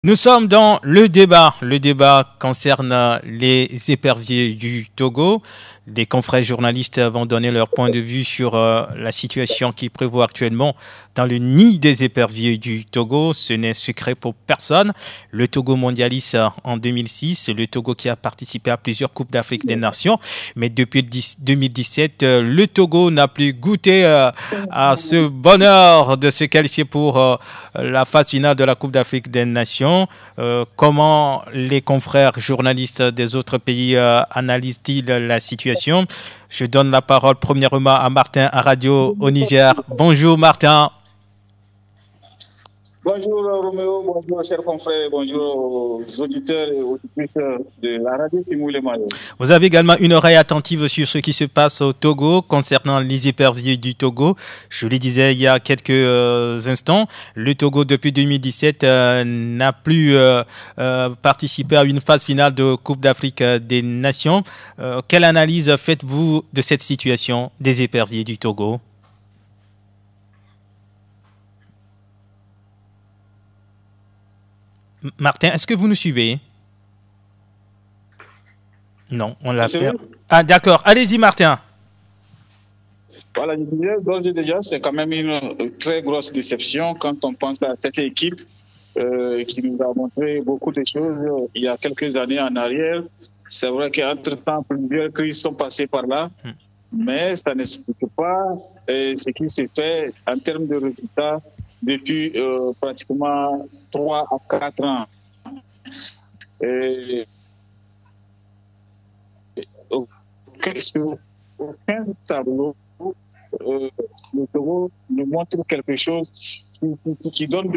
Nous sommes dans le débat. Le débat concerne les éperviers du Togo. Des confrères journalistes vont donner leur point de vue sur la situation qui prévaut actuellement dans le nid des éperviers du Togo. Ce n'est secret pour personne. Le Togo mondialiste en 2006, le Togo qui a participé à plusieurs Coupes d'Afrique des Nations. Mais depuis 2017, le Togo n'a plus goûté à ce bonheur de se qualifier pour la phase finale de la Coupe d'Afrique des Nations. Comment les confrères journalistes des autres pays analysent-ils la situation? Je donne la parole premièrement à Martin à Radio au Niger. Bonjour Martin. Bonjour Roméo, bonjour chers confrères, bonjour aux auditeurs et auditrices de la radio Timou-les Mayo. Vous avez également une oreille attentive sur ce qui se passe au Togo concernant les éperviers du Togo. Je le disais il y a quelques instants, le Togo depuis 2017 n'a plus participé à une phase finale de Coupe d'Afrique des Nations. Quelle analyse faites-vous de cette situation des éperviers du Togo? Martin, est-ce que vous nous suivez? Non, on l'a perdu. Ah, d'accord. Allez-y, Martin. Voilà, je disais, d'ores et déjà, c'est quand même une très grosse déception quand on pense à cette équipe qui nous a montré beaucoup de choses il y a quelques années en arrière. C'est vrai qu'entre-temps, plusieurs crises sont passées par là, mais ça n'explique pas ce qui se fait en termes de résultats depuis pratiquement 3 à 4 ans. Sur aucun tableau, le Togo nous montre quelque chose qui donne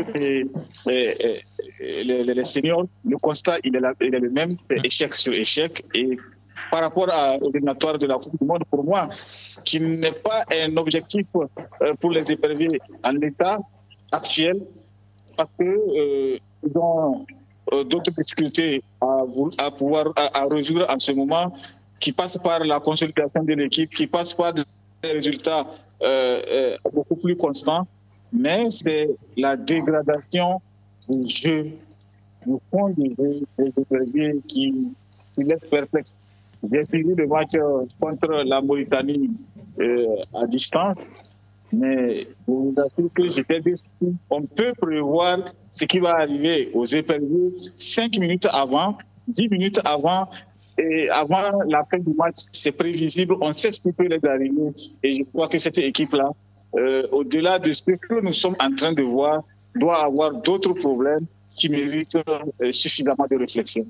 les seniors. Le constat, il est le même, c'est échec sur échec. Et par rapport au éliminatoire de la Coupe du Monde, pour moi, qui n'est pas un objectif pour les éperviers en l'état actuel, parce que ils ont d'autres difficultés à résoudre en ce moment, qui passent par la consolidation de l'équipe, qui passent par des résultats beaucoup plus constants, mais c'est la dégradation du jeu, du fond du jeu des éperviers qui laisse perplexe. J'ai suivi le match contre la Mauritanie à distance. Mais je vous assure que j'étais déçu. On peut prévoir ce qui va arriver aux éperviers 5 minutes avant, 10 minutes avant, et avant la fin du match, c'est prévisible. On sait ce qui peut les arriver. Et je crois que cette équipe-là, au-delà de ce que nous sommes en train de voir, doit avoir d'autres problèmes qui méritent suffisamment de réflexion.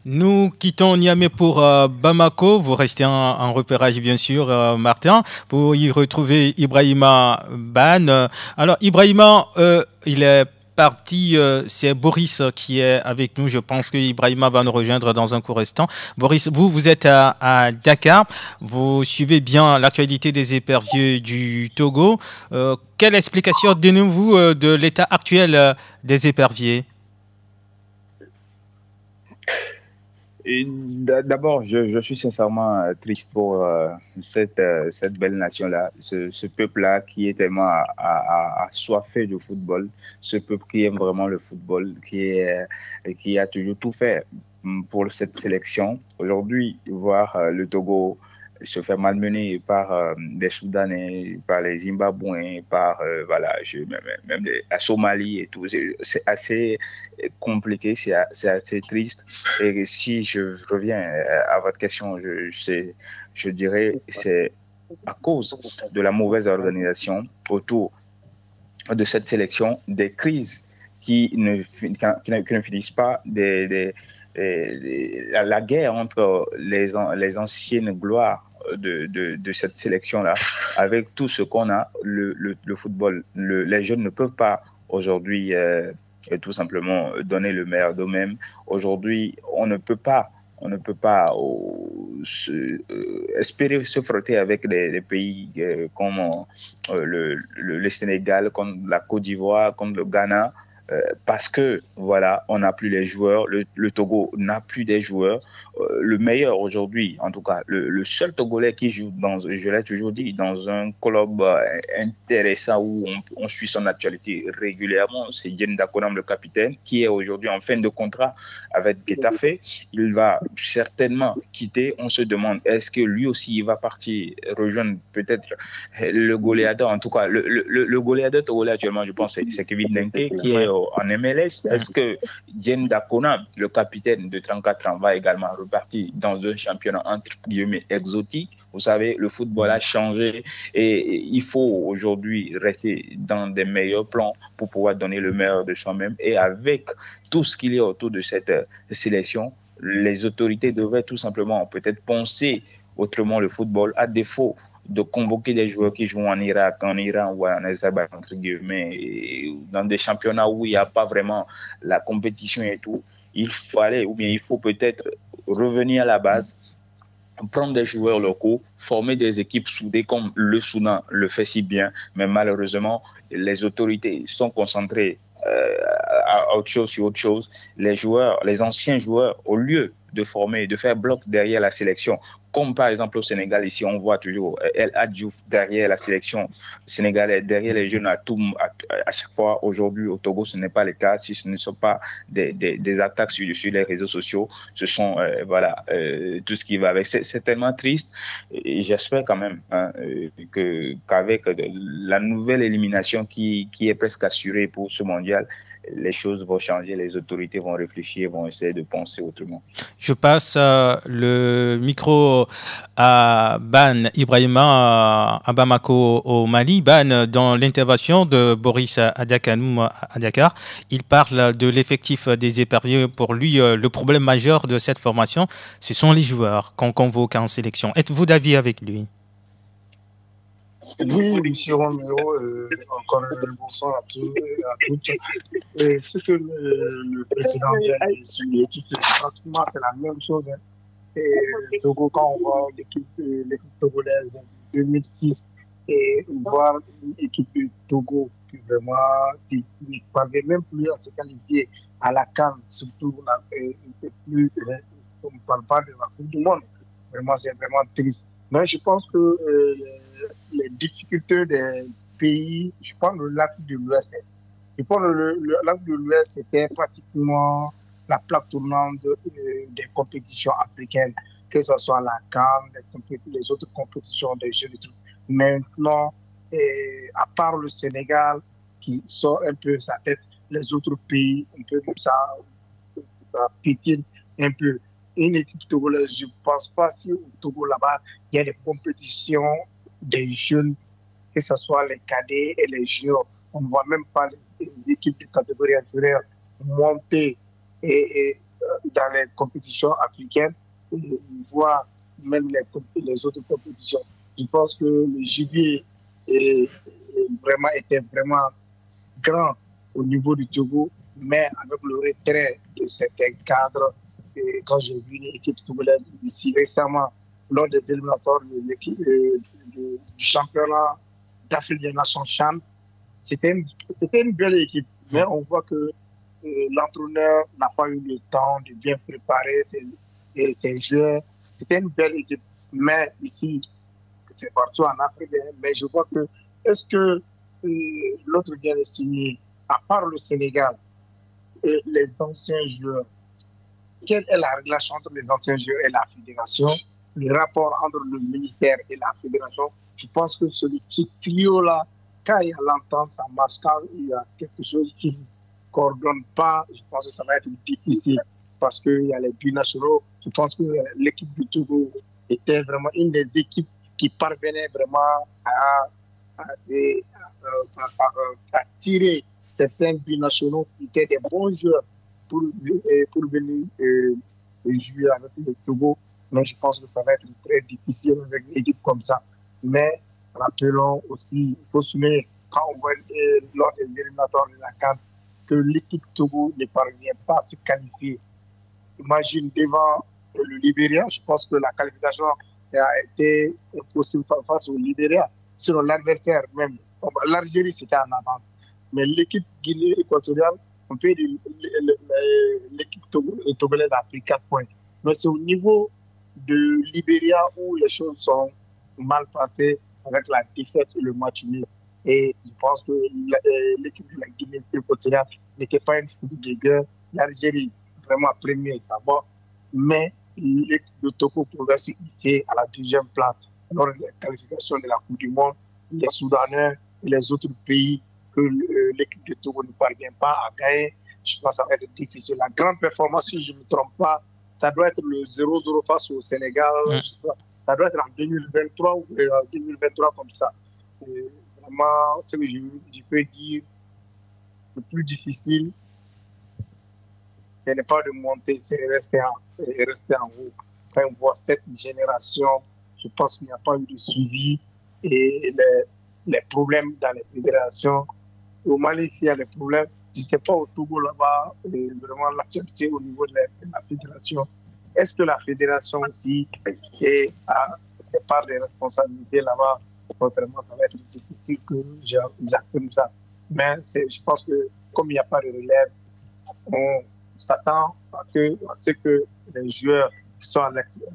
Nous quittons Niamey pour Bamako. Vous restez en repérage, bien sûr, Martin, pour y retrouver Ibrahima Ban. Alors, Ibrahima, il est parti. C'est Boris qui est avec nous. Je pense que Ibrahima va nous rejoindre dans un court instant. Boris, vous êtes à Dakar. Vous suivez bien l'actualité des éperviers du Togo. Quelle explication donnez-vous de l'état actuel des éperviers? D'abord, je suis sincèrement triste pour cette belle nation-là, ce peuple-là qui est tellement assoiffé de football, ce peuple qui aime vraiment le football, qui a toujours tout fait pour cette sélection. Aujourd'hui, voir le Togo se faire malmener par des Soudanais, par les Zimbabwéens, par même la Somalie et tout. C'est assez compliqué, c'est assez triste. Et si je reviens à votre question, je dirais c'est à cause de la mauvaise organisation autour de cette sélection, des crises qui ne finissent pas, la guerre entre les anciennes gloires de cette sélection-là, avec tout ce qu'on a, le football. Les jeunes ne peuvent pas aujourd'hui tout simplement donner le meilleur d'eux-mêmes. Aujourd'hui, on ne peut pas espérer se frotter avec des pays comme le Sénégal, comme la Côte d'Ivoire, comme le Ghana, parce que, voilà, on n'a plus les joueurs, le Togo n'a plus des joueurs. Le meilleur aujourd'hui, en tout cas, le seul Togolais qui joue je l'ai toujours dit, dans un club intéressant où on suit son actualité régulièrement, c'est Jen Dakonam, le capitaine, qui est aujourd'hui en fin de contrat avec Getafe. Il va certainement quitter. On se demande, est-ce que lui aussi, il va partir rejoindre peut-être le goléador, en tout cas, le goléador togolais actuellement, je pense, c'est Kevin Denke, qui est en MLS. Est-ce que Jen Dakonam, le capitaine de 34 ans, va également repartir dans un championnat entre guillemets exotique? Vous savez, le football a changé et il faut aujourd'hui rester dans des meilleurs plans pour pouvoir donner le meilleur de soi-même. Et avec tout ce qu'il y a autour de cette sélection, les autorités devraient tout simplement peut-être penser autrement le football, à défaut de convoquer des joueurs qui jouent en Irak, en Iran ou en Azerbaïdjan, entre guillemets, dans des championnats où il n'y a pas vraiment la compétition et tout. Il faut peut-être revenir à la base, prendre des joueurs locaux, former des équipes soudées comme le Soudan le fait si bien, mais malheureusement, les autorités sont concentrées à autre chose sur autre chose. Les anciens joueurs, au lieu de former, de faire bloc derrière la sélection, comme par exemple au Sénégal, ici on voit toujours El Hadjouf derrière la sélection sénégalaise, derrière les jeunes à chaque fois. Aujourd'hui au Togo, ce n'est pas le cas. Si ce ne sont pas des attaques sur les réseaux sociaux, ce sont tout ce qui va avec. C'est tellement triste et j'espère quand même qu'avec la nouvelle élimination qui est presque assurée pour ce mondial, les choses vont changer, les autorités vont réfléchir, vont essayer de penser autrement. Je passe le micro à Ban Ibrahima à Bamako au Mali. Ban, dans l'intervention de Boris Adiakanoum à Dakar, il parle de l'effectif des éperviers. Pour lui, le problème majeur de cette formation, ce sont les joueurs qu'on convoque en sélection. Êtes-vous d'avis avec lui? Oui, M. Romero, encore un bonsoir à toutes. Ce que le président vient de souligner, pratiquement c'est la même chose. Et Togo, quand on voit l'équipe togolaise de 2006 et voir une équipe de Togo qui vraiment qui ne parvient même plus à se qualifier à la CAN, surtout on ne parle pas de la Coupe du Monde. Vraiment, c'est vraiment triste. Mais je pense que les difficultés des pays, je pense que l'Afrique de l'Ouest, l'Afrique de l'Ouest, c'était pratiquement la plaque tournante des compétitions africaines, que ce soit la CAN, les autres compétitions des Jeux de trucs. Maintenant, à part le Sénégal qui sort un peu sa tête, les autres pays, un peu comme ça pétine un peu. Une équipe togolaise, je ne pense pas si au Togo là-bas, il y a des compétitions des jeunes, que ce soit les cadets et les juniors. On ne voit même pas les équipes de catégorie inférieure monter dans les compétitions africaines. On voit même les autres compétitions. Je pense que le gibier était vraiment grand au niveau du Togo, mais avec le retrait de certains cadres, et quand j'ai vu une équipe togolaise ici récemment, lors des éliminatoires du championnat d'Afrique des Nations CHAN, c'était une belle équipe. Mais on voit que l'entraîneur n'a pas eu le temps de bien préparer ses joueurs. C'était une belle équipe. Mais ici, c'est partout en Afrique. Mais je vois que, est-ce que l'autre vient de signer, à part le Sénégal et les anciens joueurs, quelle est la relation entre les anciens joueurs et la fédération, le rapport entre le ministère et la fédération? Je pense que ce petit trio-là, quand il y a l'entente, ça marche. Quand il y a quelque chose qui ne coordonne pas, je pense que ça va être difficile parce qu'il y a les binationaux. Je pense que l'équipe du Togo était vraiment une des équipes qui parvenait vraiment à tirer certains binationaux qui étaient des bons joueurs pour venir jouer avec le Togo. Mais je pense que ça va être très difficile avec une équipe comme ça. Mais rappelons aussi, il faut souligner, quand on voit lors des éliminatoires de la CAN, que l'équipe Togo ne parvient pas à se qualifier. Imagine devant le Libéria, je pense que la qualification a été impossible face au Libéria. Sinon, l'adversaire même, l'Algérie, c'était en avance. Mais l'équipe Guinée équatoriale on peut dire l'équipe togolaise a pris 4 points. Mais c'est au niveau de Libéria où les choses sont mal passées avec la défaite et le match nul. Et je pense que l'équipe de la Guinée équatoriale n'était pas une foule de guerre. L'Algérie, vraiment premier, ça va. Mais l'équipe de Togo progresse ici à la 2e place. Lors de la qualification de la Coupe du Monde, les Soudanais et les autres pays que l'équipe de Togo ne parvient pas à gagner, je pense que ça va être difficile. La grande performance, si je ne me trompe pas, ça doit être le 0-0 face au Sénégal. Ça doit être en 2023 ou 2023 comme ça. Vraiment, ce que je peux dire, le plus difficile, ce n'est pas de monter, c'est rester en haut. Quand on voit cette génération, je pense qu'il n'y a pas eu de suivi et les problèmes dans les fédérations. Au Mali, s'il y a des problèmes, je ne sais pas au Togo là-bas, vraiment l'actualité au niveau de la fédération. Est-ce que la fédération aussi a ses parts de responsabilités là-bas? Autrement, ça va être difficile que j'affirme ça. Mais je pense que comme il n'y a pas de relève, on s'attend à ce que les joueurs qui sont à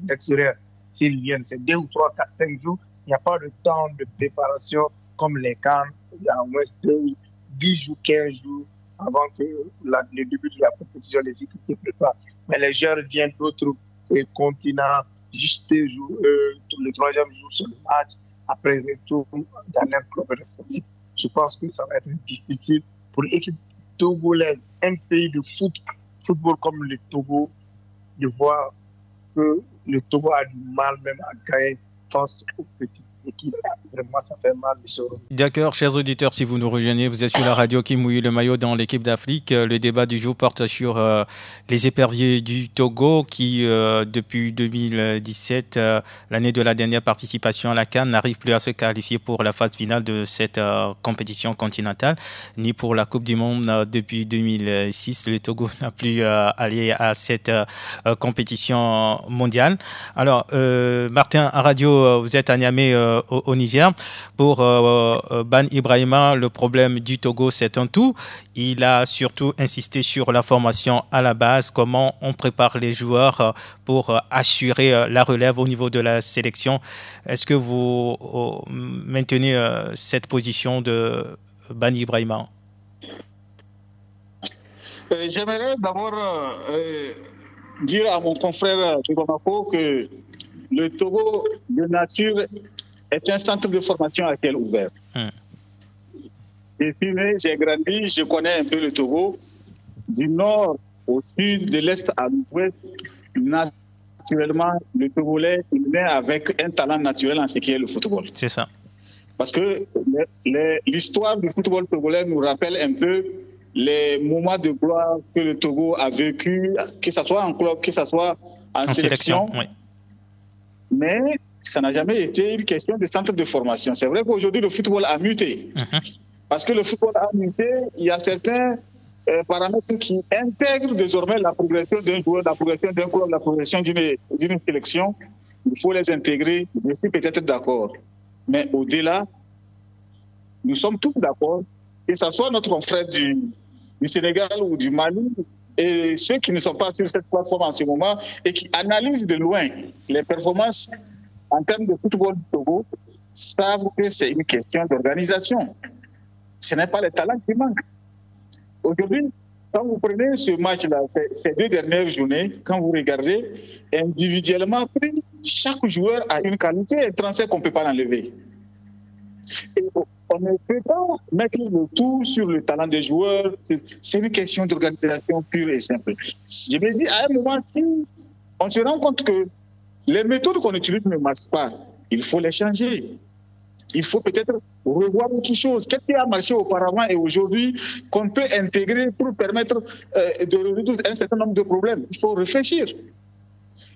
l'extérieur, s'ils viennent, c'est 2 ou 3, 4, 5 jours, il n'y a pas de temps de préparation comme les CAN. Il y a au moins 10 jours, 15 jours avant que le début de la compétition, les équipes se préparent. Mais les joueurs viennent d'autres continents, juste 2 jours, le 3e jour sur le match, après retour dans leur club respectif. Je pense que ça va être difficile pour l'équipe togolaise, un pays de football comme le Togo, de voir que le Togo a du mal même à gagner face aux petites équipes. Vraiment, ça fait mal, monsieur. D'accord, chers auditeurs, si vous nous rejoignez, vous êtes sur la radio qui mouille le maillot dans l'équipe d'Afrique. Le débat du jour porte sur les éperviers du Togo qui, depuis 2017, l'année de la dernière participation à la CAN, n'arrivent plus à se qualifier pour la phase finale de cette compétition continentale, ni pour la Coupe du Monde depuis 2006. Le Togo n'a plus allé à cette compétition mondiale. Alors, Martin, à radio, vous êtes à Niamey au Niger. Pour Ban Ibrahima, le problème du Togo, c'est un tout. Il a surtout insisté sur la formation à la base, comment on prépare les joueurs pour assurer la relève au niveau de la sélection. Est-ce que vous maintenez cette position de Ban Ibrahima? J'aimerais d'abord dire à mon confrère de Bamako que le Togo de nature est un centre de formation à ciel ouvert. J'ai suis né, j'ai grandi, je connais un peu le Togo. Du nord au sud, de l'est à l'ouest, naturellement, le Togolais est né avec un talent naturel en ce qui est le football. C'est ça. Parce que l'histoire du football togolais nous rappelle un peu les moments de gloire que le Togo a vécu, que ce soit en club, que ce soit en sélection. Oui. Mais ça n'a jamais été une question de centre de formation. C'est vrai qu'aujourd'hui, le football a muté. Parce que le football a muté, il y a certains paramètres qui intègrent désormais la progression d'un joueur, la progression d'un club, la progression d'une sélection. Il faut les intégrer. Je suis peut-être d'accord. Mais au-delà, nous sommes tous d'accord, que ce soit notre confrère du Sénégal ou du Mali, et ceux qui ne sont pas sur cette plateforme en ce moment et qui analysent de loin les performances en termes de football du Togo, savent que c'est une question d'organisation. Ce n'est pas les talents qui manquent. Aujourd'hui, quand vous prenez ce match-là, ces 2 dernières journées, quand vous regardez, individuellement pris, chaque joueur a une qualité intrinsèque qu'on ne peut pas l'enlever. Et on ne peut pas mettre le tout sur le talent des joueurs. C'est une question d'organisation pure et simple. Je me dis, à un moment, si on se rend compte que les méthodes qu'on utilise ne marchent pas, il faut les changer. Il faut peut-être revoir autre chose. Qu'est-ce qui a marché auparavant et aujourd'hui qu'on peut intégrer pour permettre de résoudre un certain nombre de problèmes? Il faut réfléchir.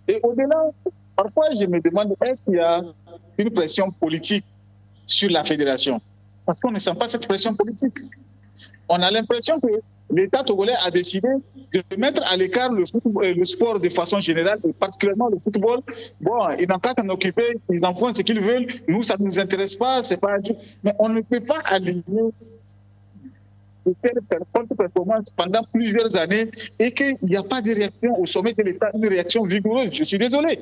Et au-delà, parfois je me demande, est-ce qu'il y a une pression politique sur la fédération? Parce qu'on ne sent pas cette pression politique. On a l'impression que l'État togolais a décidé de mettre à l'écart le sport de façon générale, et particulièrement le football. Bon, ils n'ont qu'à s'en occuper, ils en font ce qu'ils veulent. Nous, ça ne nous intéresse pas, c'est pas. Mais on ne peut pas aligner de telle contre-performance pendant plusieurs années et qu'il n'y a pas de réaction au sommet de l'État, une réaction vigoureuse. Je suis désolé.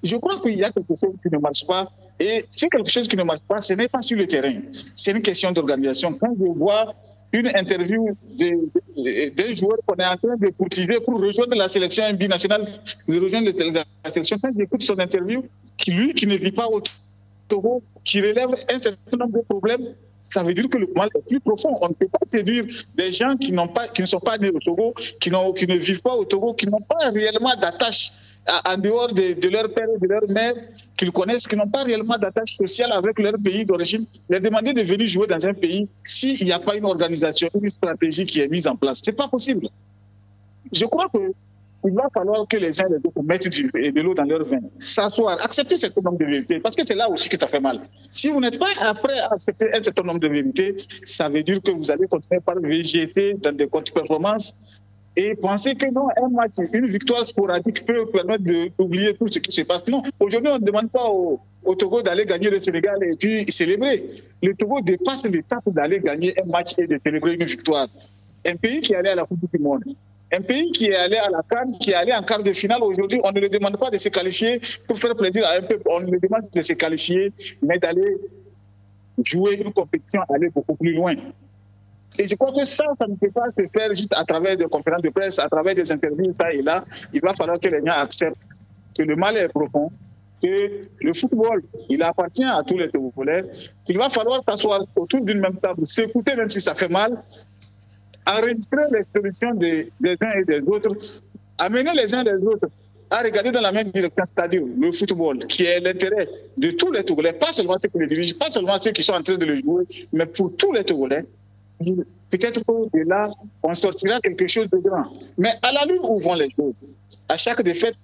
Je crois qu'il y a quelque chose qui ne marche pas. Et si quelque chose qui ne marche pas, ce n'est pas sur le terrain. C'est une question d'organisation. Quand je vois une interview d'un joueur qu'on est en train de courtiser pour rejoindre la sélection binationale, rejoindre la sélection, quand j'écoute son interview, qui ne vit pas au Togo, qui relève un certain nombre de problèmes, ça veut dire que le mal est plus profond. On ne peut pas séduire des gens qui ne sont pas nés au Togo, qui ne vivent pas au Togo, qui n'ont pas réellement d'attache en dehors de leur père et de leur mère, qu'ils connaissent, qui n'ont pas réellement d'attache sociale avec leur pays d'origine, leur demander de venir jouer dans un pays s'il n'y a pas une organisation, une stratégie qui est mise en place. Ce n'est pas possible. Je crois qu'il va falloir que les uns et les autres mettent de l'eau dans leur vin, s'asseoir, accepter un certain nombre de vérités, parce que c'est là aussi que ça fait mal. Si vous n'êtes pas prêt à accepter un certain nombre de vérités, ça veut dire que vous allez continuer par végéter dans des contre-performances et penser que non, un match, une victoire sporadique peut permettre d'oublier tout ce qui se passe. Non, aujourd'hui, on ne demande pas au Togo d'aller gagner le Sénégal et puis célébrer. Le Togo dépasse l'étape d'aller gagner un match et de célébrer une victoire. Un pays qui est allé à la Coupe du Monde, un pays qui est allé à la CAN, qui est allé en quart de finale, aujourd'hui, on ne le demande pas de se qualifier pour faire plaisir à un peuple. On le demande de se qualifier, mais d'aller jouer une compétition, aller beaucoup plus loin. Et je crois que ça ne peut pas se faire juste à travers des conférences de presse, à travers des interviews, ça et là. Il va falloir que les gens acceptent que le mal est profond, que le football, il appartient à tous les Togolais, qu'il va falloir s'asseoir autour d'une même table, s'écouter même si ça fait mal, enregistrer les solutions des uns et des autres, amener les uns et les autres à regarder dans la même direction, c'est-à-dire le football, qui est l'intérêt de tous les Togolais, pas seulement ceux qui le dirigent, pas seulement ceux qui sont en train de le jouer, mais pour tous les Togolais. Peut-être que de là, on sortira quelque chose de grand. Mais à la lutte où vont les choses, à chaque défaite,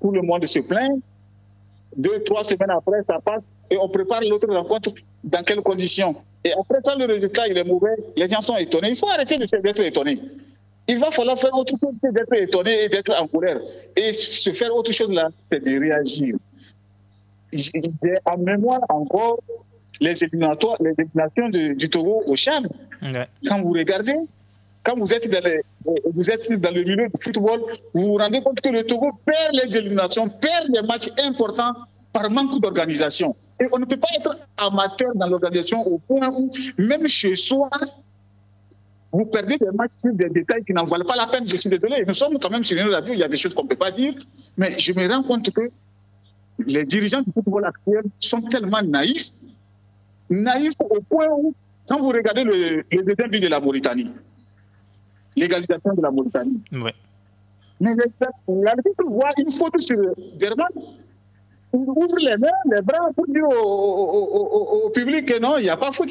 tout le monde se plaint. 2-3 semaines après, ça passe et on prépare l'autre rencontre dans quelles conditions. Et après, quand le résultat il est mauvais, les gens sont étonnés. Il faut arrêter d'être étonné. Il va falloir faire autre chose que d'être étonné et d'être en colère. Et se faire autre chose là, c'est de réagir. J'ai en mémoire encore les éliminations du Togo au Chad. Ouais. Quand vous regardez, quand vous êtes dans le milieu du football, vous vous rendez compte que le Togo perd les éliminations, perd des matchs importants par manque d'organisation. Et on ne peut pas être amateur dans l'organisation au point où, même chez soi, vous perdez des matchs sur des détails qui n'en valent pas la peine. Je suis désolé, nous sommes quand même sur une radio, il y a des choses qu'on ne peut pas dire, mais je me rends compte que les dirigeants du football actuel sont tellement naïfs au point où, quand vous regardez le deuxième but de la Mauritanie, l'égalisation de la Mauritanie, ouais. Mais l'arbitre voit une faute sur Derman, il ouvre les mains, les bras pour dire au public que non, il n'y a pas faute,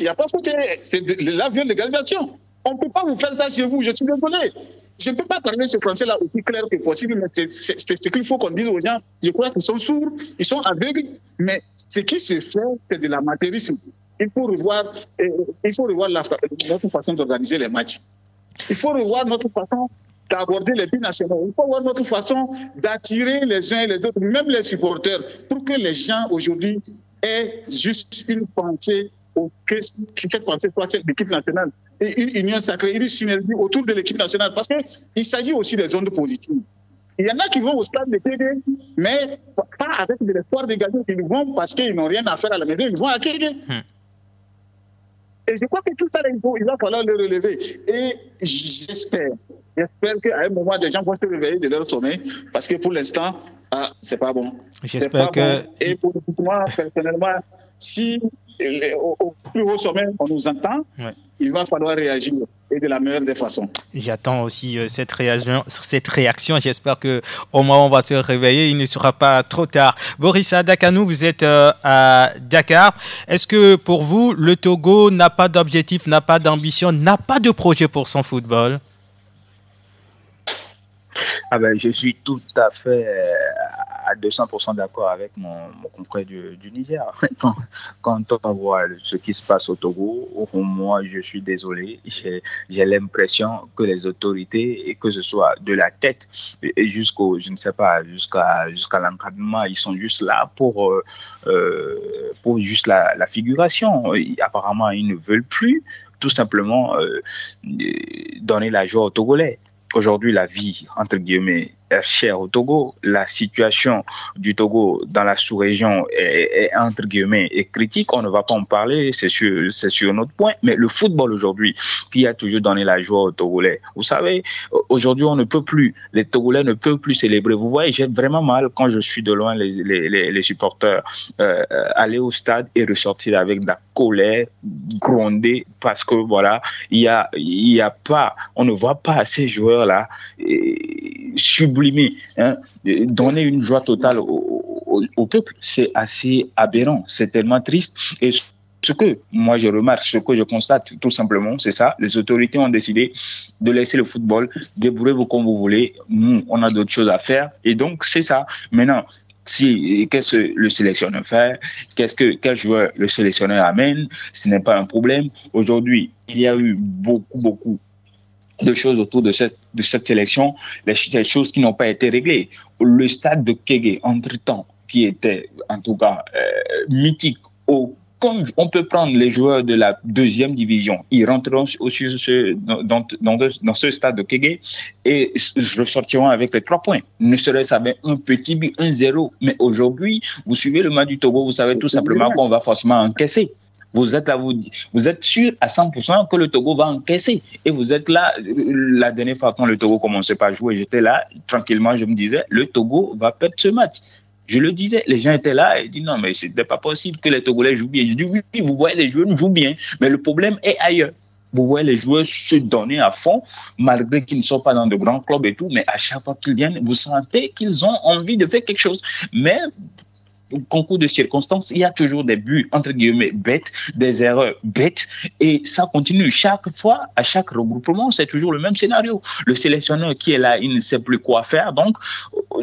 c'est là vient l'égalisation. On ne peut pas vous faire ça chez vous, je suis désolé. Je ne peux pas parler ce français-là aussi clair que possible, mais c'est ce qu'il faut qu'on dise aux gens. Je crois qu'ils sont sourds, ils sont aveugles, mais ce qui se fait, c'est de l'amateurisme. Il faut revoir notre façon d'organiser les matchs. Il faut revoir notre façon d'aborder les binationaux. Il faut revoir notre façon d'attirer les uns et les autres, même les supporters, pour que les gens aujourd'hui aient juste une pensée, que cette pensée soit celle de l'équipe nationale. Et une union sacrée, une synergie autour de l'équipe nationale. Parce qu'il s'agit aussi des ondes positives. Il y en a qui vont au stade de TD, mais pas avec de l'espoir de gagner. Ils vont parce qu'ils n'ont rien à faire à la maison, ils vont à TD. Et je crois que tout ça, il va falloir le relever. Et j'espère qu'à un moment, des gens vont se réveiller de leur sommeil, parce que pour l'instant, c'est pas bon. J'espère que... Bon. Et pour moi, personnellement, si au plus haut sommet, on nous entend, ouais. Il va falloir réagir et de la meilleure des façons. J'attends aussi cette réaction. J'espère qu'au moment où on va se réveiller, il ne sera pas trop tard. Boris Adakanou, vous êtes à Dakar. Est-ce que pour vous, le Togo n'a pas d'objectif, n'a pas d'ambition, n'a pas de projet pour son football? Je suis tout à fait à 200% d'accord avec mon confrère du Niger. Quand on voit ce qui se passe au Togo, moi, je suis désolé, j'ai l'impression que les autorités, et que ce soit de la tête jusqu'au, je ne sais pas, jusqu'à l'encadrement, ils sont juste là pour juste la figuration. Apparemment, ils ne veulent plus tout simplement donner la joie aux Togolais. Aujourd'hui, la vie, entre guillemets, est chère au Togo. La situation du Togo dans la sous-région est, entre guillemets, est critique. On ne va pas en parler, c'est sur notre point. Mais le football aujourd'hui, qui a toujours donné la joie aux Togolais. Vous savez, aujourd'hui, on ne peut plus, les Togolais ne peuvent plus célébrer. Vous voyez, j'ai vraiment mal quand je suis de loin les supporters aller au stade et ressortir avec de la colère, gronder, parce que voilà, il y a pas, on ne voit pas ces joueurs-là sublimer, hein, donner une joie totale au peuple. C'est assez aberrant, c'est tellement triste. Et ce que moi je remarque, ce que je constate tout simplement, c'est ça. Les autorités ont décidé de laisser le football, débrouillez-vous comme vous voulez. Nous, on a d'autres choses à faire. Et donc, c'est ça. Maintenant, qu'est-ce que le sélectionneur fait? Quel joueur le sélectionneur amène? Ce n'est pas un problème. Aujourd'hui, il y a eu beaucoup de choses autour de cette sélection, des choses qui n'ont pas été réglées. Le stade de Kégué, entre-temps, qui était en tout cas mythique, comme on peut prendre les joueurs de la deuxième division, ils rentreront aussi dans ce stade de Kégué et ressortiront avec les 3 points. Ne serait-ce avec un petit but, 1-0. Mais aujourd'hui, vous suivez le match du Togo, vous savez tout simplement qu'on va forcément encaisser. Vous êtes là, vous êtes sûr à 100% que le Togo va encaisser. Et vous êtes là, la dernière fois quand le Togo commençait pas à jouer, j'étais là, tranquillement, je me disais, le Togo va perdre ce match. Je le disais, les gens étaient là et disent non, mais c'était pas possible que les Togolais jouent bien. Je dis oui, vous voyez, les joueurs jouent bien, mais le problème est ailleurs. Vous voyez les joueurs se donner à fond, malgré qu'ils ne sont pas dans de grands clubs et tout, mais à chaque fois qu'ils viennent, vous sentez qu'ils ont envie de faire quelque chose. Mais au concours de circonstances, il y a toujours des buts, entre guillemets, bêtes, des erreurs bêtes, et ça continue. Chaque fois, à chaque regroupement, c'est toujours le même scénario. Le sélectionneur qui est là, il ne sait plus quoi faire, donc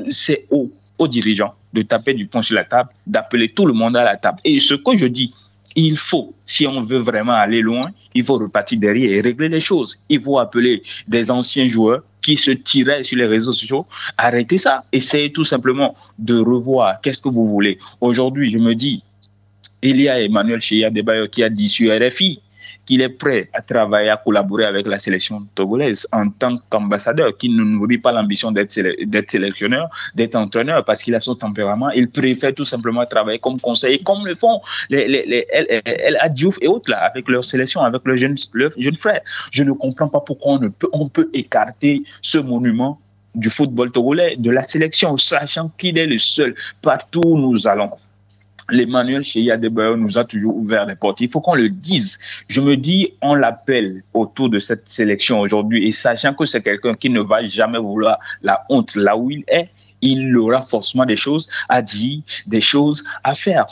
c'est aux dirigeants de taper du poing sur la table, d'appeler tout le monde à la table. Et ce que je dis, il faut, si on veut vraiment aller loin, il faut repartir derrière et régler les choses. Il faut appeler des anciens joueurs qui se tiraient sur les réseaux sociaux. Arrêtez ça. Essayez tout simplement de revoir qu'est-ce que vous voulez. Aujourd'hui, je me dis, il y a Emmanuel Cheya Adebayor qui a dit sur RFI qu'il est prêt à travailler, à collaborer avec la sélection togolaise en tant qu'ambassadeur, qui ne nourrit pas l'ambition d'être sélectionneur, d'être entraîneur, parce qu'il a son tempérament. Il préfère tout simplement travailler comme conseiller, comme le font El Adjouf et autres, là, avec leur sélection, avec leurs jeunes frères. Je ne comprends pas pourquoi on peut écarter ce monument du football togolais, de la sélection, sachant qu'il est le seul. Partout où nous allons, l'Emmanuel Cheya Adebayor nous a toujours ouvert les portes. Il faut qu'on le dise. Je me dis, on l'appelle autour de cette sélection aujourd'hui et sachant que c'est quelqu'un qui ne va jamais vouloir la honte là où il est, il aura forcément des choses à dire, des choses à faire.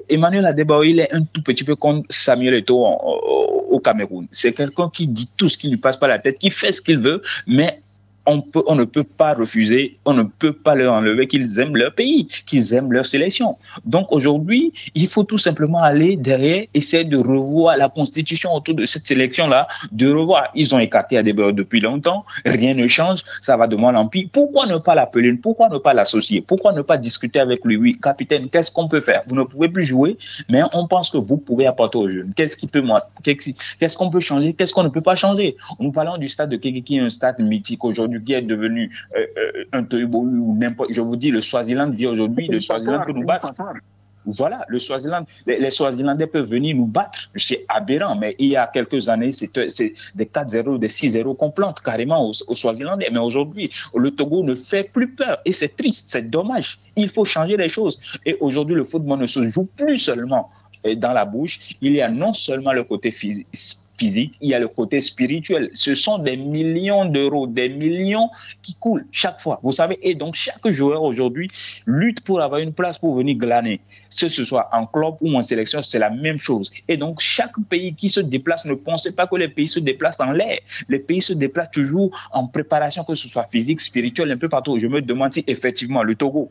Emmanuel Adebayor, il est un tout petit peu comme Samuel Eto'o au Cameroun. C'est quelqu'un qui dit tout ce qui lui passe par la tête, qui fait ce qu'il veut, mais on ne peut pas refuser, on ne peut pas leur enlever qu'ils aiment leur pays, qu'ils aiment leur sélection. Donc aujourd'hui, il faut tout simplement aller derrière, essayer de revoir la constitution autour de cette sélection-là, de revoir. Ils ont écarté Adebayor depuis longtemps, rien ne change, ça va de mal en pire. Pourquoi ne pas l'appeler, pourquoi ne pas l'associer, pourquoi ne pas discuter avec lui? Oui, capitaine, qu'est-ce qu'on peut faire? Vous ne pouvez plus jouer, mais on pense que vous pouvez apporter aux jeunes. Qu'est-ce qu'on peut changer? Qu'est-ce qu'on ne peut pas changer? Nous parlons du stade de Kégué, qui est un stade mythique aujourd'hui, qui est devenu un Togo ou n'importe. Je vous dis, le Swaziland vit aujourd'hui, le Swaziland peut nous battre. Voilà, le Swaziland, les Swazilandais peuvent venir nous battre. C'est aberrant, mais il y a quelques années, c'est des 4-0, des 6-0 qu'on plante carrément aux Swazilandais. Mais aujourd'hui, le Togo ne fait plus peur et c'est triste, c'est dommage. Il faut changer les choses. Et aujourd'hui, le football ne se joue plus seulement dans la bouche. Il y a non seulement le côté physique, il y a le côté spirituel. Ce sont des millions d'euros, des millions qui coulent chaque fois, vous savez. Et donc, chaque joueur aujourd'hui lutte pour avoir une place pour venir glaner. Que ce soit en club ou en sélection, c'est la même chose. Et donc, chaque pays qui se déplace, ne pensez pas que les pays se déplacent en l'air. Les pays se déplacent toujours en préparation, que ce soit physique, spirituel, un peu partout. Je me demande si effectivement le Togo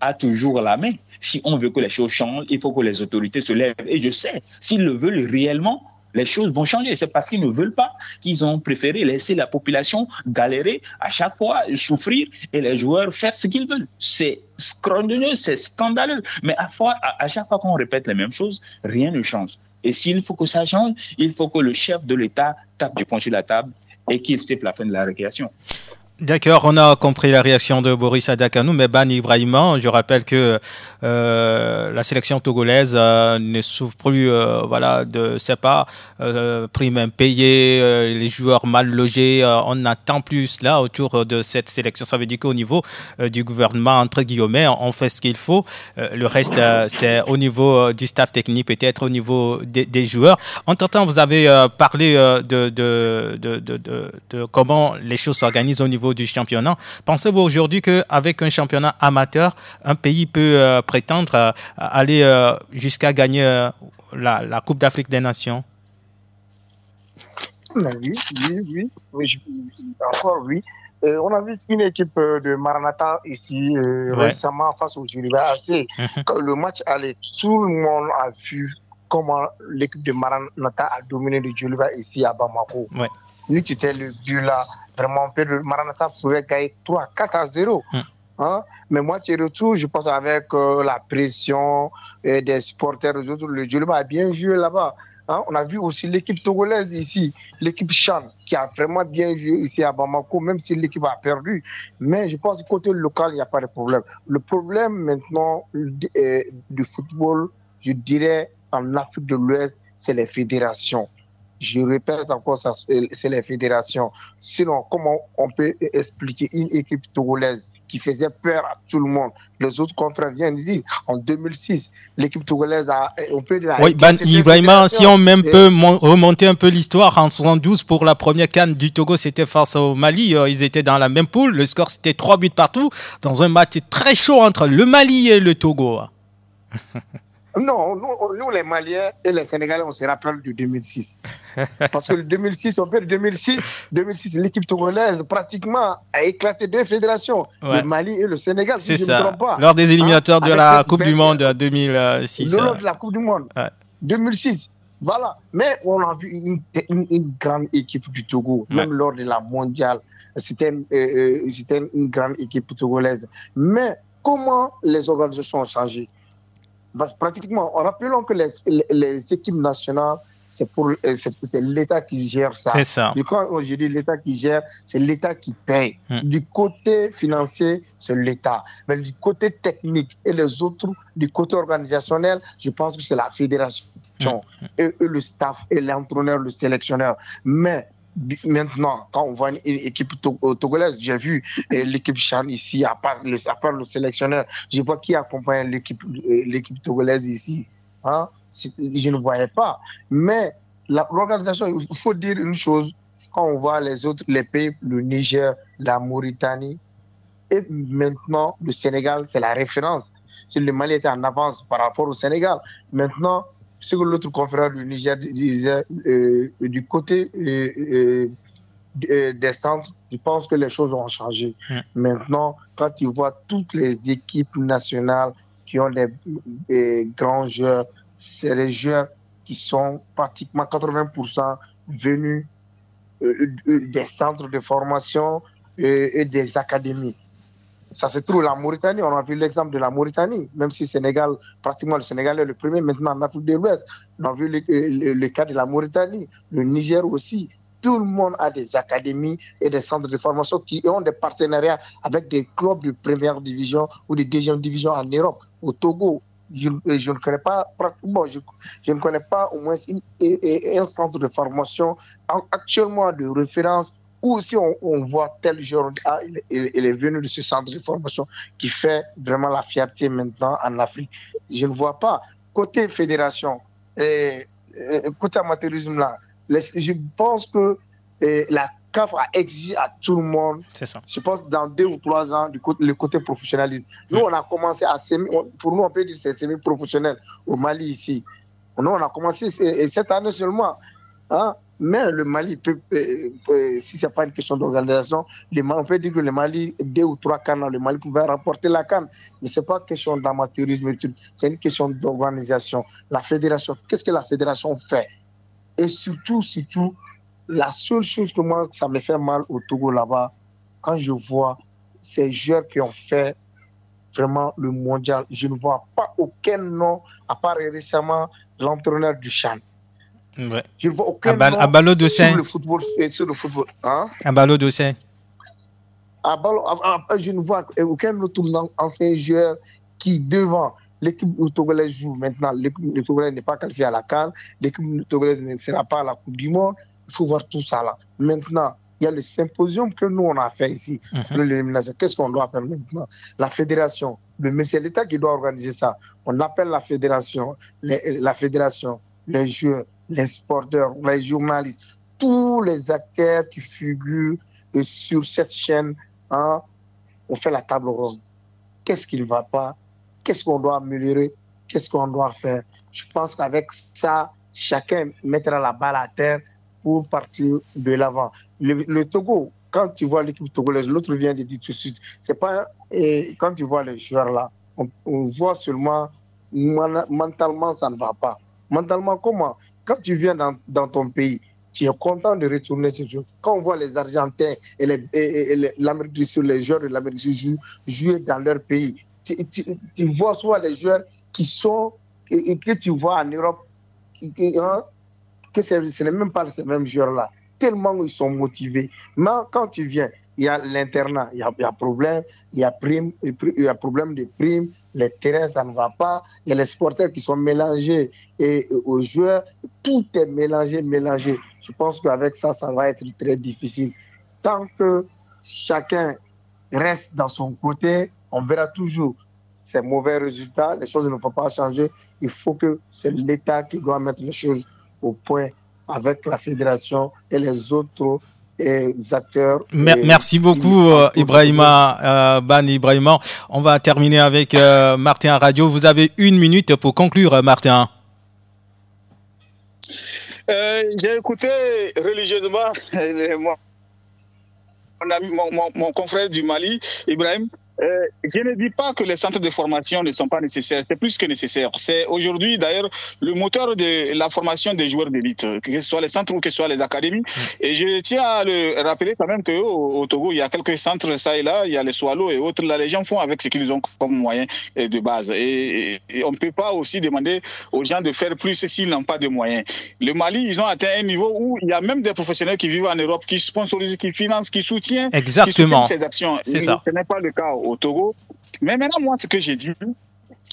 a toujours la main. Si on veut que les choses changent, il faut que les autorités se lèvent. Et je sais, s'ils le veulent réellement, les choses vont changer. C'est parce qu'ils ne veulent pas qu'ils ont préféré laisser la population galérer à chaque fois, souffrir, et les joueurs faire ce qu'ils veulent. C'est scandaleux, c'est scandaleux. Mais à chaque fois qu'on répète les mêmes choses, rien ne change. Et s'il faut que ça change, il faut que le chef de l'État tape du poing sur la table et qu'il siffle la fin de la récréation. D'accord, on a compris la réaction de Boris Adakanou, mais Ban Ibrahima, je rappelle que la sélection togolaise ne souffre plus voilà, de, c'est pas, primes impayées, les joueurs mal logés. On n'attend plus là autour de cette sélection. Ça veut dire qu'au niveau du gouvernement, entre guillemets, on fait ce qu'il faut. Le reste, c'est au niveau du staff technique, peut-être au niveau des joueurs. Entre-temps, vous avez parlé de comment les choses s'organisent au niveau du championnat. Pensez-vous aujourd'hui qu'avec un championnat amateur, un pays peut prétendre aller jusqu'à gagner la Coupe d'Afrique des Nations? Oui. Encore oui. On a vu une équipe de Maranatha ici récemment face au Joliba AC. Quand le match allait, tout le monde a vu comment l'équipe de Maranatha a dominé le Joliba ici à Bamako. Ouais. Lui, c'était le but là. Vraiment, le Maranatha pouvait gagner 3-4-0. Hein? Mais moi, tu retour, je pense, avec la pression des supporters, le Joliba a bien joué là-bas. Hein? On a vu aussi l'équipe togolaise ici, l'équipe Chan, qui a vraiment bien joué ici à Bamako, même si l'équipe a perdu. Mais je pense que côté local, il n'y a pas de problème. Le problème maintenant du football, je dirais, en Afrique de l'Ouest, c'est les fédérations. Je répète encore, c'est les fédérations. Sinon, comment on peut expliquer une équipe togolaise qui faisait peur à tout le monde? Les autres confrères viennent de dire, en 2006, l'équipe togolaise a... On peut dire, oui, Ban Ibrahima, si on même peut remonter un peu l'histoire, en 72, pour la première CAN du Togo, c'était face au Mali. Ils étaient dans la même poule. Le score, c'était 3 buts partout, dans un match très chaud entre le Mali et le Togo. Non, nous, les Maliens et les Sénégalais, on se rappelle de 2006. Parce que le 2006, on peut 2006, l'équipe togolaise pratiquement a éclaté 2 fédérations, le Mali et le Sénégal, si je ne me trompe pas. Lors des éliminatoires de la Coupe du Monde 2006. Lors de la Coupe du Monde 2006. Voilà. Mais on a vu une grande équipe du Togo, même lors de la mondiale. C'était une grande équipe togolaise. Mais comment les organisations ont changé? Pratiquement, rappelons que les équipes nationales, c'est l'État qui gère ça. C'est ça. Et quand je dis l'État qui gère, c'est l'État qui paye. Du côté financier, c'est l'État. Mais du côté technique et les autres, du côté organisationnel, je pense que c'est la fédération et le staff et l'entraîneur, le sélectionneur. Mais maintenant, quand on voit une équipe togolaise, j'ai vu l'équipe Chan ici, à part le sélectionneur, je vois qui accompagne l'équipe togolaise ici. Hein? Je ne voyais pas. Mais l'organisation, il faut dire une chose, quand on voit les pays, le Niger, la Mauritanie, et maintenant le Sénégal, c'est la référence. Si le Mali était en avance par rapport au Sénégal, maintenant, ce que l'autre confrère du Niger disait, du côté des centres, je pense que les choses ont changé. Maintenant, quand tu vois toutes les équipes nationales qui ont des grands joueurs, c'est les joueurs qui sont pratiquement 80% venus des centres de formation et des académies. Ça se trouve la Mauritanie, on a vu l'exemple de la Mauritanie, même si Sénégal, pratiquement le Sénégal est le premier maintenant en Afrique de l'Ouest. On a vu le cas de la Mauritanie, le Niger aussi. Tout le monde a des académies et des centres de formation qui ont des partenariats avec des clubs de première division ou de deuxième division en Europe. Au Togo, je ne connais pas, je ne connais pas au moins un centre de formation actuellement de référence ou si on voit tel joueur, il est venu de ce centre de formation qui fait vraiment la fierté maintenant en Afrique. Je ne vois pas. Côté fédération, côté amateurisme là, je pense que la CAF a exigé à tout le monde, je pense dans 2 ou 3 ans, le côté professionnalisme. Nous, on a commencé pour nous, on peut dire que c'est semi-professionnel au Mali ici. Nous, on a commencé cette année seulement. Hein? Mais le Mali, si ce n'est pas une question d'organisation, on peut dire que le Mali, 2 ou 3 cannes, le Mali pouvait remporter la canne. Mais ce n'est pas une question d'amateurisme, c'est une question d'organisation. La fédération, qu'est-ce que la fédération fait? Et surtout, la seule chose que moi, ça me fait mal au Togo là-bas, quand je vois ces joueurs qui ont fait vraiment le mondial, je ne vois pas aucun nom, à part récemment l'entraîneur du Chan. Ouais. Je ne vois aucun nom Abalo Dossin. sur le football. Hein? Abalo Dossin. Je ne vois aucun autre ancien joueur qui, devant l'équipe togolaise, joue maintenant. L'équipe togolaise n'est pas qualifiée à la CAN. L'équipe togolaise ne sera pas à la Coupe du Monde. Il faut voir tout ça là. Maintenant, il y a le symposium que nous, on a fait ici pour l'élimination. Qu'est-ce qu'on doit faire maintenant? La fédération, mais c'est l'État qui doit organiser ça. On appelle la fédération, les joueurs, les sporteurs, les journalistes, tous les acteurs qui figurent sur cette chaîne. Hein, on fait la table ronde. Qu'est-ce qui ne va pas? Qu'est-ce qu'on doit améliorer? Qu'est-ce qu'on doit faire? Je pense qu'avec ça, chacun mettra la balle à terre pour partir de l'avant. Le Togo, quand tu vois l'équipe togolaise, l'autre vient de dire tout de suite, c'est pas. Et quand tu vois les joueurs là, on voit seulement mentalement ça ne va pas. Mentalement, comment? Quand tu viens dans ton pays, tu es content de retourner chez eux. Quand on voit les Argentins et l'Amérique du Sud, les joueurs de l'Amérique du Sud jouer dans leur pays, tu vois soit les joueurs qui sont et que tu vois en Europe, que ce n'est même pas ces mêmes joueurs-là. Tellement ils sont motivés. Mais quand tu viens, il y a l'internat, il y a problème, il y a problème de primes, les terrains, ça ne va pas, il y a les supporters qui sont mélangés et aux joueurs, tout est mélangé. Je pense qu'avec ça, ça va être très difficile. Tant que chacun reste dans son côté, on verra toujours ces mauvais résultats, les choses ne vont pas changer. Il faut que c'est l'État qui doit mettre les choses au point avec la fédération et les autres acteurs. Merci beaucoup, Ibrahima Ban Ibrahima. On va terminer avec Martin Radio. Vous avez 1 minute pour conclure, Martin. J'ai écouté religieusement mon confrère du Mali, Ibrahim. Je ne dis pas que les centres de formation ne sont pas nécessaires, c'est plus que nécessaire. C'est aujourd'hui d'ailleurs le moteur de la formation des joueurs d'élite, que ce soit les centres ou que ce soit les académies. Et je tiens à le rappeler quand même qu'au Togo, il y a quelques centres, ça et là, il y a les Swallows et autres. Là, les gens font avec ce qu'ils ont comme moyen de base. Et on ne peut pas aussi demander aux gens de faire plus s'ils n'ont pas de moyens. Le Mali, ils ont atteint un niveau où il y a même des professionnels qui vivent en Europe, qui sponsorisent, qui financent, qui soutiennent, exactement, ces actions. C'est ça. Ce n'est pas le cas au Togo. Mais maintenant, moi, ce que j'ai dit,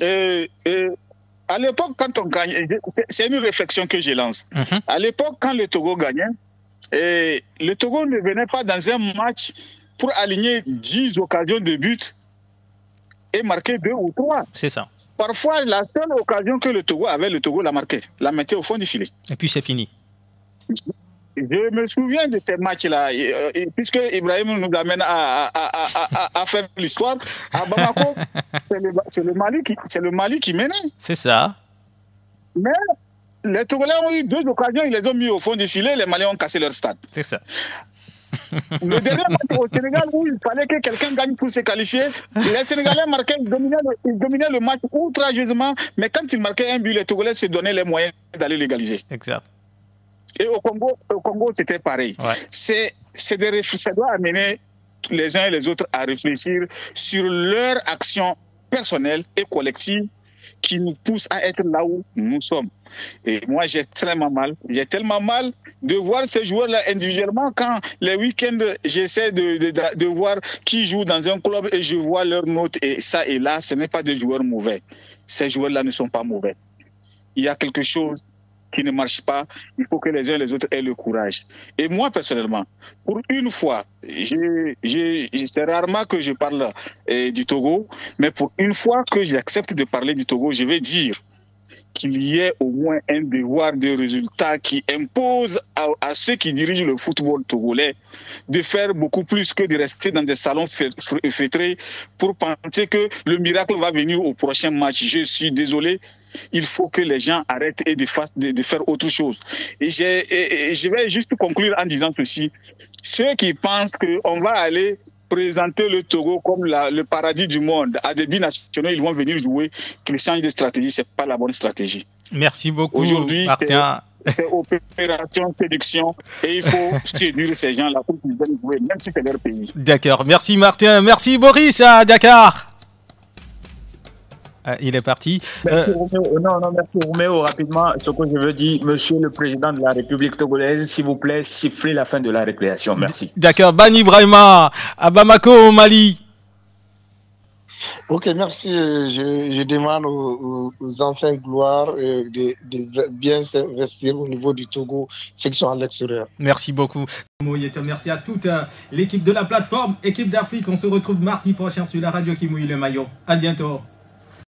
à l'époque, quand on gagne, c'est une réflexion que je lance. À l'époque, quand le Togo gagnait, le Togo ne venait pas dans un match pour aligner 10 occasions de but et marquer 2 ou 3. C'est ça. Parfois, la seule occasion que le Togo avait, le Togo la marquait, la mettait au fond du filet. Et puis c'est fini. Je me souviens de ces matchs-là, puisque Ibrahim nous amène à faire l'histoire. À Bamako, c'est le Mali qui menait. C'est ça. Mais les Togolais ont eu 2 occasions, ils les ont mis au fond du filet, les Maliens ont cassé leur stade. C'est ça. Le dernier match au Sénégal où il fallait que quelqu'un gagne pour se qualifier, les Sénégalais marquaient, ils dominaient le match outrageusement, mais quand ils marquaient un but, les Togolais se donnaient les moyens d'aller l'égaliser. Exact. Et au Congo, c'était pareil. Ouais. Ça doit amener les uns et les autres à réfléchir sur leur action personnelle et collective qui nous pousse à être là où nous sommes. Et moi, j'ai tellement mal de voir ces joueurs-là individuellement. Quand les week-ends, j'essaie de voir qui joue dans un club et je vois leurs notes et ça et là, ce n'est pas des joueurs mauvais. Ces joueurs-là ne sont pas mauvais. Il y a quelque chose qui ne marche pas, il faut que les uns et les autres aient le courage. Et moi, personnellement, pour une fois, c'est rarement que je parle du Togo, mais pour une fois que j'accepte de parler du Togo, je vais dire qu'il y ait au moins un devoir de résultat qui impose à ceux qui dirigent le football togolais de faire beaucoup plus que de rester dans des salons feutrés pour penser que le miracle va venir au prochain match. Je suis désolé, il faut que les gens arrêtent et de faire autre chose. Et je vais juste conclure en disant ceci. Ceux qui pensent qu'on va aller présenter le Togo comme le paradis du monde à des binationaux, ils vont venir jouer, qu'ils changent de stratégie, ce n'est pas la bonne stratégie. Merci beaucoup. Aujourd'hui, Martin. C'est opération séduction et il faut séduire ces gens-là pour qu'ils viennent jouer, même si c'est leur pays. D'accord. Merci Martin. Merci Boris à Dakar. il est parti. Merci, Roméo. Non, merci Roméo. Rapidement, ce que je veux dire, Monsieur le Président de la République togolaise, s'il vous plaît, sifflez la fin de la récréation. Merci. D'accord. Bani Brahima, à Bamako, au Mali. Ok, merci. Je demande aux anciennes gloires de bien s'investir au niveau du Togo, ceux qui sont à l'extérieur. Merci beaucoup. Merci à toute l'équipe de la plateforme, équipe d'Afrique. On se retrouve mardi prochain sur la radio qui mouille le maillot. À bientôt.